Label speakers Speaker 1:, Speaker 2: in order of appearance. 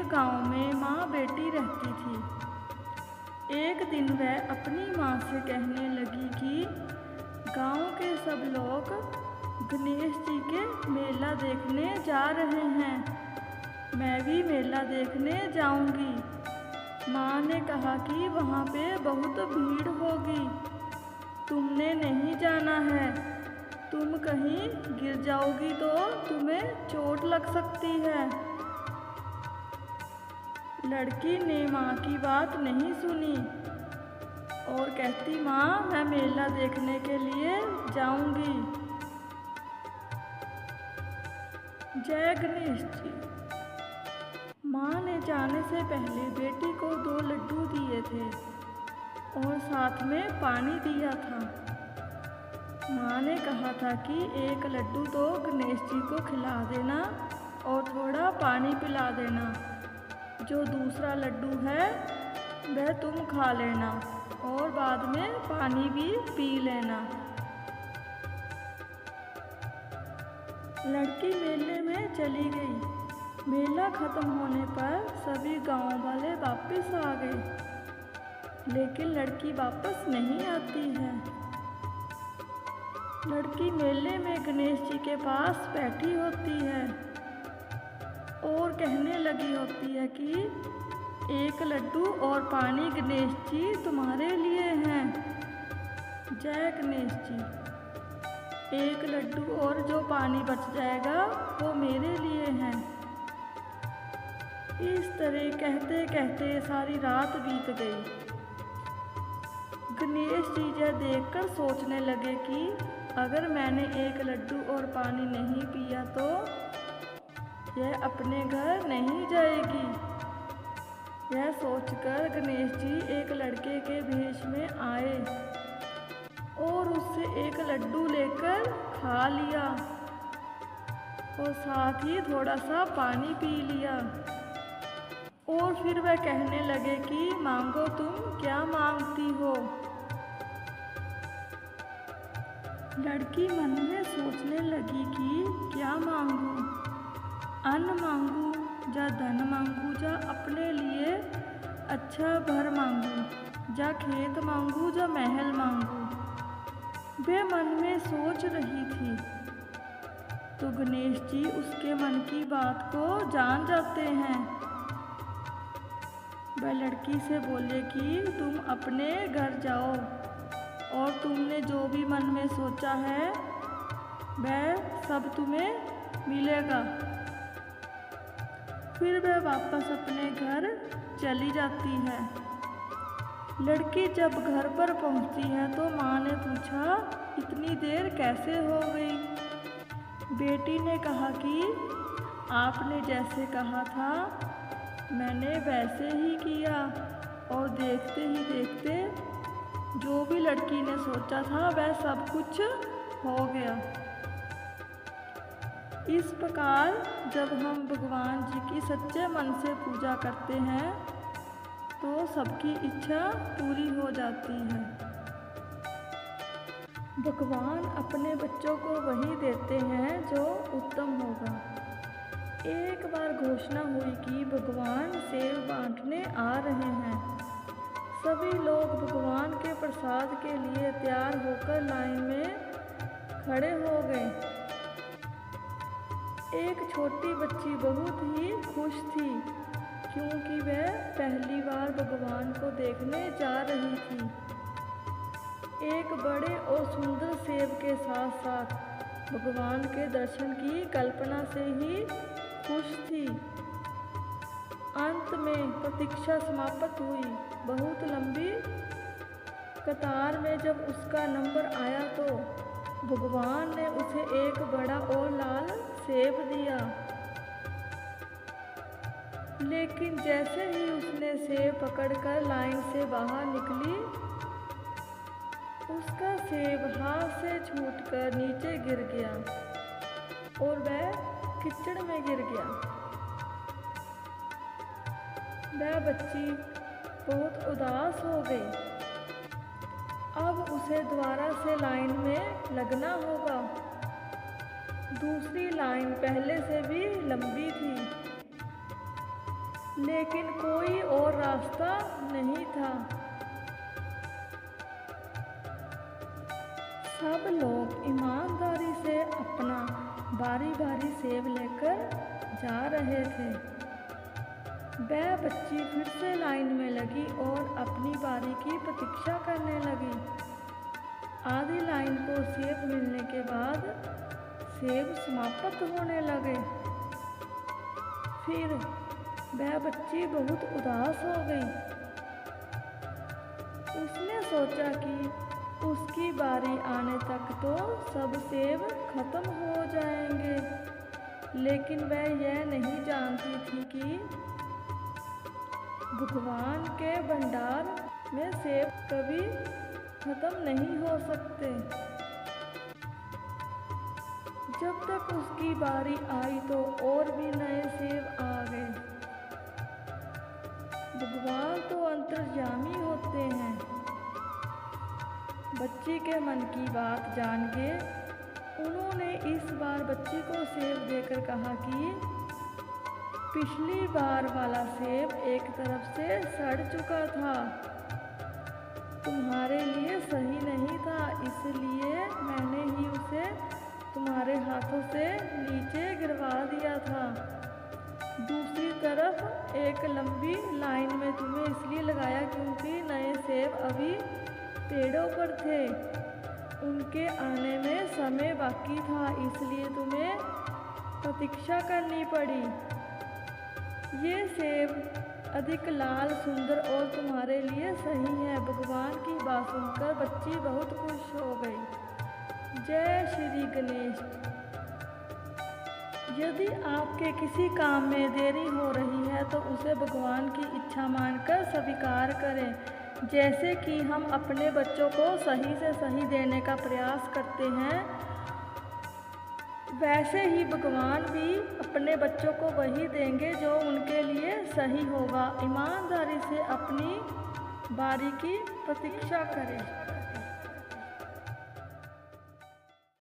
Speaker 1: गांव में माँ बेटी रहती थी। एक दिन वह अपनी माँ से कहने लगी कि गांव के सब लोग गणेश जी के मेला देखने जा रहे हैं, मैं भी मेला देखने जाऊंगी। माँ ने कहा कि वहाँ पे बहुत भीड़ होगी, तुमने नहीं जाना है, तुम कहीं गिर जाओगी तो तुम्हें चोट लग सकती है। लड़की ने माँ की बात नहीं सुनी और कहती, माँ मैं मेला देखने के लिए जाऊंगी। जय गणेश जी। माँ ने जाने से पहले बेटी को 2 लड्डू दिए थे और साथ में पानी दिया था। माँ ने कहा था कि 1 लड्डू तो गणेश जी को खिला देना और थोड़ा पानी पिला देना, जो दूसरा लड्डू है वह तुम खा लेना और बाद में पानी भी पी लेना। लड़की मेले में चली गई। मेला खत्म होने पर सभी गांव वाले वापस आ गए, लेकिन लड़की वापस नहीं आती है। लड़की मेले में गणेश जी के पास बैठी होती है और कहने लगी होती है कि 1 लड्डू और पानी गणेश जी तुम्हारे लिए हैं। जय गणेश जी। 1 लड्डू और जो पानी बच जाएगा वो मेरे लिए है। इस तरह कहते कहते सारी रात बीत गई। गणेश जी यह देखकर सोचने लगे कि अगर मैंने 1 लड्डू और पानी नहीं पिया तो यह अपने घर नहीं जाएगी। यह सोचकर गणेश जी एक लड़के के भेष में आए और उससे 1 लड्डू लेकर खा लिया और साथ ही थोड़ा सा पानी पी लिया। और फिर वह कहने लगे कि मांगो, तुम क्या मांगती हो। लड़की मन में सोचने लगी कि क्या मांगूं, अन्न मांगूं या धन मांगूं या अपने लिए अच्छा घर मांगूं या खेत मांगूं या महल मांगूं। वे मन में सोच रही थी तो गणेश जी उसके मन की बात को जान जाते हैं। वह लड़की से बोले कि तुम अपने घर जाओ और तुमने जो भी मन में सोचा है वह सब तुम्हें मिलेगा। फिर वह वापस अपने घर चली जाती है। लड़की जब घर पर पहुंचती है तो माँ ने पूछा, इतनी देर कैसे हो गई। बेटी ने कहा कि आपने जैसे कहा था मैंने वैसे ही किया और देखते ही देखते जो भी लड़की ने सोचा था वह सब कुछ हो गया। इस प्रकार जब हम भगवान जी की सच्चे मन से पूजा करते हैं तो सबकी इच्छा पूरी हो जाती है। भगवान अपने बच्चों को वही देते हैं जो उत्तम होगा। एक बार घोषणा हुई कि भगवान सेव बांटने आ रहे हैं। सभी लोग भगवान के प्रसाद के लिए तैयार होकर लाइन में खड़े हो गए। एक छोटी बच्ची बहुत ही खुश थी क्योंकि वह पहली बार भगवान को देखने जा रही थी। एक बड़े और सुंदर सेब के साथ साथ भगवान के दर्शन की कल्पना से ही खुश थी। अंत में प्रतीक्षा समाप्त हुई। बहुत लंबी कतार में जब उसका नंबर आया तो भगवान ने उसे एक बड़ा और लाल सेब दिया। लेकिन जैसे ही उसने सेब पकड़कर लाइन से बाहर निकली, उसका सेब हाथ से छूटकर नीचे गिर गया और वह कीचड़ में गिर गया। वह बच्ची बहुत उदास हो गई। अब उसे दोबारा से लाइन में लगना होगा। दूसरी लाइन पहले से भी लंबी थी। लेकिन कोई और रास्ता नहीं था। सब लोग ईमानदारी से अपना बारी बारी सेब लेकर जा रहे थे। वह बच्ची फिर से लाइन में लगी और अपनी बारी की प्रतीक्षा करने लगी। आधी लाइन को सेब मिलने के बाद सेब समाप्त होने लगे। फिर वह बच्ची बहुत उदास हो गई। उसने सोचा कि उसकी बारी आने तक तो सब सेब खत्म हो जाएंगे, लेकिन वह यह नहीं जानती थी कि भगवान के भंडार में सेब कभी खत्म नहीं हो सकते। जब तक उसकी बारी आई तो और भी नए सेब आ गए। भगवान तो अंतर्यामी होते हैं। बच्ची के मन की बात जान के उन्होंने इस बार बच्ची को सेब देकर कहा कि पिछली बार वाला सेब एक तरफ से सड़ चुका था, तुम्हारे लिए सही नहीं था, इसलिए मैंने ही उसे तुम्हारे हाथों से नीचे गिरवा दिया था। दूसरी तरफ एक लंबी लाइन में तुम्हें इसलिए लगाया क्योंकि नए सेब अभी पेड़ों पर थे, उनके आने में समय बाकी था, इसलिए तुम्हें प्रतीक्षा करनी पड़ी। ये सेब अधिक लाल, सुंदर और तुम्हारे लिए सही है। भगवान की बात सुनकर बच्ची बहुत खुश हो गई। जय श्री गणेश। यदि आपके किसी काम में देरी हो रही है तो उसे भगवान की इच्छा मानकर स्वीकार करें। जैसे कि हम अपने बच्चों को सही से सही देने का प्रयास करते हैं, वैसे ही भगवान भी अपने बच्चों को वही देंगे जो उनके लिए सही होगा। ईमानदारी से अपनी बारी की प्रतीक्षा करें।